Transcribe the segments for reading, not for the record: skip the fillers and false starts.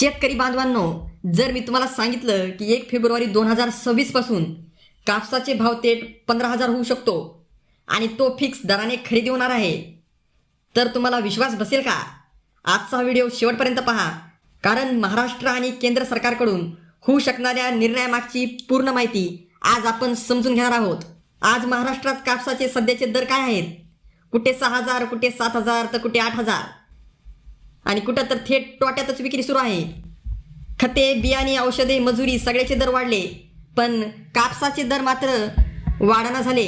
शेतकरी बांधवांनो, जर मी तुम्हाला सांगितलं की 1 फेब्रुवारी 2026 पासून कापसाचे भाव थेट 15,000 होऊ शकतो आणि तो फिक्स दराने खरेदी होणार आहे, तर तुम्हाला विश्वास बसेल का? आजचा व्हिडिओ शेवटपर्यंत पहा, कारण महाराष्ट्र आणि केंद्र सरकारकडून होऊ शकणाऱ्या निर्णयामागची पूर्ण माहिती आज आपण समजून घेणार आहोत. आज महाराष्ट्रात कापसाचे सध्याचे दर काय आहेत? कुठे 6,000, कुठे 7,000, तर कुठे 8,000 आणि कुठं तर थेट तोट्यातच विक्री सुरू आहे. खते, बियाणे, औषधे, मजुरी सगळ्याचे दर वाढले, पण कापसाचे दर मात्र वाढना झाले.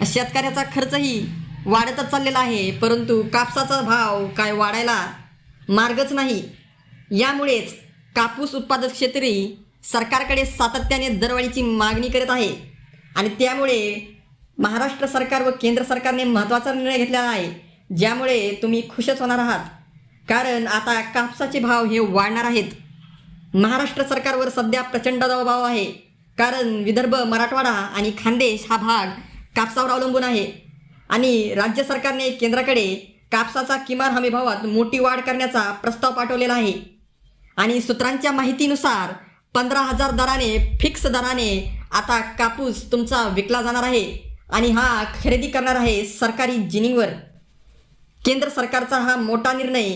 शेतकऱ्याचा खर्चही वाढतच चाललेला आहे, परंतु कापसाचा भाव काय वाढायला मार्गच नाही. यामुळेच कापूस उत्पादक शेतकरी सरकारकडे सातत्याने दरवाढीची मागणी करत आहे आणि त्यामुळे महाराष्ट्र सरकार व केंद्र सरकारने महत्त्वाचा निर्णय घेतलेला आहे, ज्यामुळे तुम्ही खुशच होणार आहात. कारण आता कापसाचे भाव हे वाढणार आहेत. महाराष्ट्र सरकारवर सध्या प्रचंड दबाव आहे, कारण विदर्भ, मराठवाडा आणि खानदेश हा भाग कापसावर अवलंबून आहे आणि राज्य सरकारने केंद्राकडे कापसाचा किमान हमी भावात मोठी वाढ करण्याचा प्रस्ताव पाठवलेला आहे. आणि सूत्रांच्या माहितीनुसार 15,000 दराने, फिक्स दराने आता कापूस तुमचा विकला जाणार आहे आणि हा खरेदी करणार आहे सरकारी जिनिंगवर. केंद्र सरकारचा हा मोठा निर्णय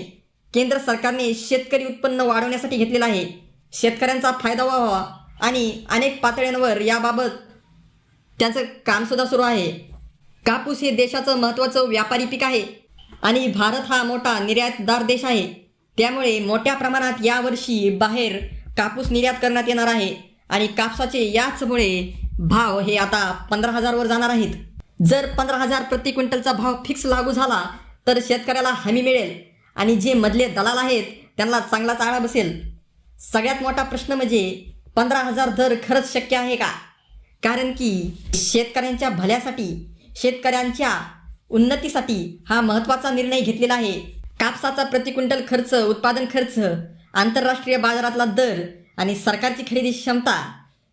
केंद्र सरकारने शेतकरी उत्पन्न वाढवण्यासाठी घेतलेला आहे. शेतकऱ्यांचा फायदा व्हावा आणि अनेक पातळ्यांवर याबाबत त्याचं कामसुद्धा सुरू आहे. कापूस हे देशाचं महत्त्वाचं व्यापारी पीक आहे आणि भारत हा मोठा निर्यातदार देश आहे. त्यामुळे मोठ्या प्रमाणात यावर्षी बाहेर कापूस निर्यात करण्यात येणार आहे आणि कापसाचे याचमुळे भाव हे आता 15,000 वर जाणार आहेत. जर 15,000 प्रति क्विंटलचा भाव फिक्स लागू झाला तर शेतकऱ्याला हमी मिळेल आणि जे मधले दलाल आहेत त्यांना चांगलाच आळा बसेल. सगळ्यात मोठा प्रश्न म्हणजे 15,000 दर खरंच शक्य आहे का? कारण की शेतकऱ्यांच्या भल्यासाठी, शेतकऱ्यांच्या उन्नतीसाठी हा महत्त्वाचा निर्णय घेतलेला आहे. कापसाचा प्रति क्विंटल खर्च, उत्पादन खर्च, आंतरराष्ट्रीय बाजारातला दर आणि सरकारची खरेदी क्षमता,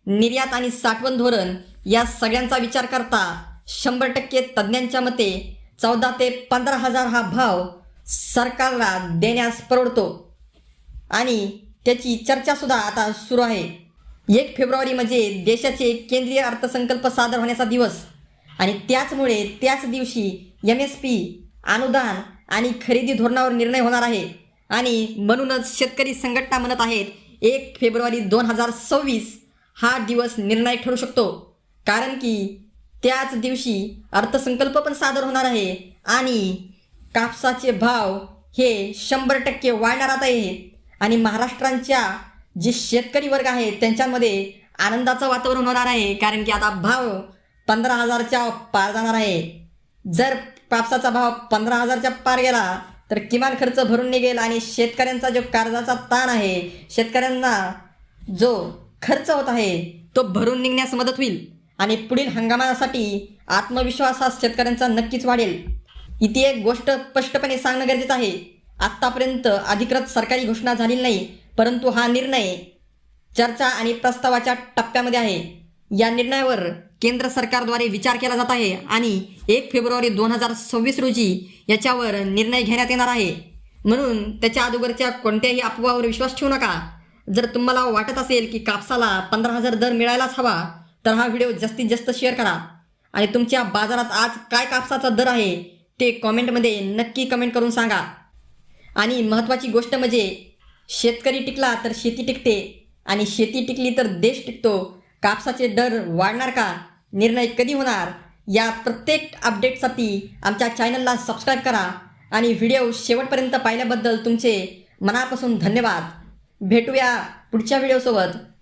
निर्यात आणि साठवण धोरण या सगळ्यांचा विचार करता 100% तज्ज्ञांच्या मते 14,000 ते 15,000 हा भाव सरकारला देण्यास परवडतो आणि त्याची चर्चासुद्धा आता सुरू आहे. 1 फेब्रुवारी म्हणजे देशाचे केंद्रीय अर्थसंकल्प सादर होण्याचा दिवस आणि त्याचमुळे त्याच दिवशी MSP, अनुदान आणि खरेदी धोरणावर निर्णय होणार आहे आणि म्हणूनच शेतकरी संघटना म्हणत आहेत 1 फेब्रुवारी 2026 हा दिवस निर्णायक ठरू शकतो. कारण की त्याच दिवशी अर्थसंकल्प पण सादर होणार आहे आणि कापसाचे भाव हे 100% वाढणार आहे आणि महाराष्ट्रांच्या जे शेतकरी वर्ग आहे त्यांच्यामध्ये आनंदाचं वातावरण होणार आहे. कारण की आता भाव 15,000च्या पार जाणार आहे. जर कापसाचा भाव 15,000च्या पार गेला तर किमान खर्च भरून निघेल आणि शेतकऱ्यांचा जो कर्जाचा ताण आहे, शेतकऱ्यांना जो खर्च होत आहे तो भरून निघण्यास मदत होईल आणि पुढील हंगामासाठी आत्मविश्वास हा शेतकऱ्यांचा नक्कीच वाढेल. इथे एक गोष्ट स्पष्टपणे सांगणं गरजेचं आहे. आत्तापर्यंत अधिकृत सरकारी घोषणा झालेली नाही, परंतु हा निर्णय चर्चा आणि प्रस्तावाच्या टप्प्यामध्ये आहे. या निर्णयावर केंद्र सरकारद्वारे विचार केला जात आहे आणि 1 फेब्रुवारी 2026 रोजी याच्यावर निर्णय घेण्यात येणार आहे. म्हणून त्याच्या अगोदरच्या कोणत्याही अफवावर विश्वास ठेवू नका. जर तुम्हाला वाटत असेल की कापसाला 15,000 दर मिळायलाच हवा, तर हा व्हिडिओ जास्तीत जास्त शेअर करा आणि तुमच्या बाजारात आज काय कापसाचा दर आहे ते कॉमेंटमध्ये नक्की कमेंट करून सांगा. आणि महत्त्वाची गोष्ट म्हणजे शेतकरी टिकला तर शेती टिकते आणि शेती टिकली तर देश टिकतो. कापसाचे दर वाढणार का, निर्णय कधी होणार, या प्रत्येक अपडेटसाठी आमच्या चॅनलला सबस्क्राईब करा आणि व्हिडिओ शेवटपर्यंत पाहिल्याबद्दल तुमचे मनापासून धन्यवाद. भेटूया पुढच्या व्हिडिओसोबत.